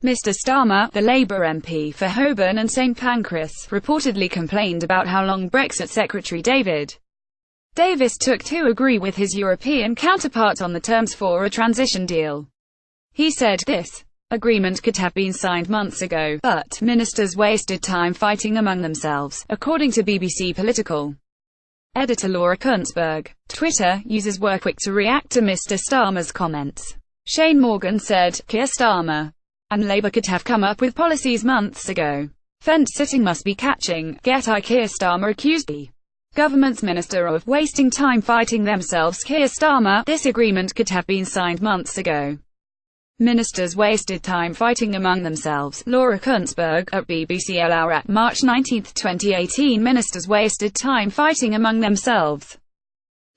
Mr. Starmer, the Labour MP for Holborn and St Pancras, reportedly complained about how long Brexit Secretary David Davis took to agree with his European counterpart on the terms for a transition deal. He said, "This agreement could have been signed months ago, but ministers wasted time fighting among themselves," according to BBC Political editor Laura Kuntzberg. Twitter users were quick to react to Mr. Starmer's comments. Shane Morgan said, "Keir Starmer and Labour could have come up with policies months ago. Fence-sitting must be catching. Get I Keir Starmer accused the government's minister of wasting time fighting themselves. Keir Starmer, this agreement could have been signed months ago. Ministers wasted time fighting among themselves." Laura Kuntzberg, at BBC Hour, March 19, 2018. Ministers wasted time fighting among themselves.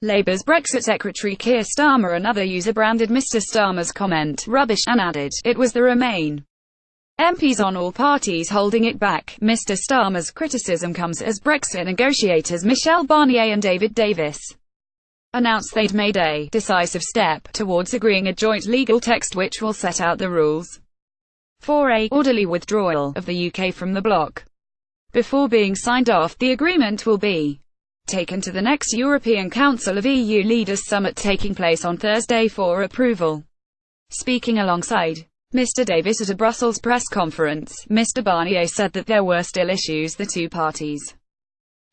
Labour's Brexit Secretary Keir Starmer. Another user branded Mr. Starmer's comment rubbish and added, "It was the Remain MPs on all parties holding it back." Mr. Starmer's criticism comes as Brexit negotiators Michel Barnier and David Davis announced they'd made a decisive step towards agreeing a joint legal text which will set out the rules for a orderly withdrawal of the UK from the bloc. Before being signed off, the agreement will be taken to the next European Council of EU Leaders Summit taking place on Thursday for approval. Speaking alongside Mr. Davis at a Brussels press conference, Mr. Barnier said that there were still issues the two parties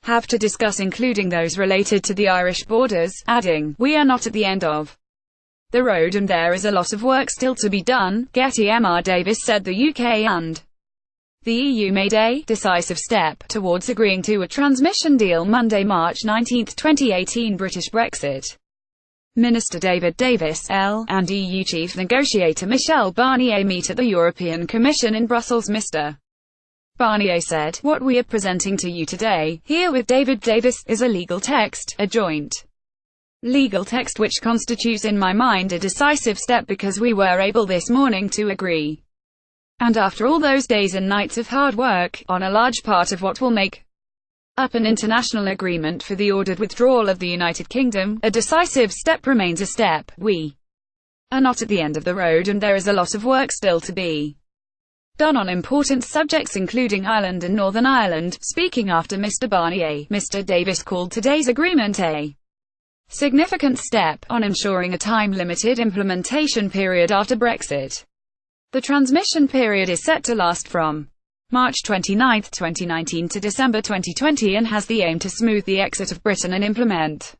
have to discuss, including those related to the Irish borders, adding, "We are not at the end of the road and there is a lot of work still to be done." Getty Mr. Davis said the UK and the EU made a decisive step towards agreeing to a transmission deal Monday, March 19, 2018. British Brexit Minister David Davis, and EU Chief Negotiator Michel Barnier meet at the European Commission in Brussels. Mr. Barnier said, "What we are presenting to you today, here with David Davis, is a legal text, a joint legal text which constitutes in my mind a decisive step because we were able this morning to agree, and after all those days and nights of hard work, on a large part of what will make up an international agreement for the ordered withdrawal of the United Kingdom. A decisive step remains a step. We are not at the end of the road and there is a lot of work still to be done on important subjects including Ireland and Northern Ireland." Speaking after Mr. Barnier, Mr. Davis called today's agreement a significant step on ensuring a time-limited implementation period after Brexit. The transmission period is set to last from March 29, 2019 to December 2020 and has the aim to smooth the exit of Britain and implement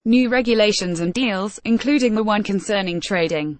new regulations and deals, including the one concerning trading.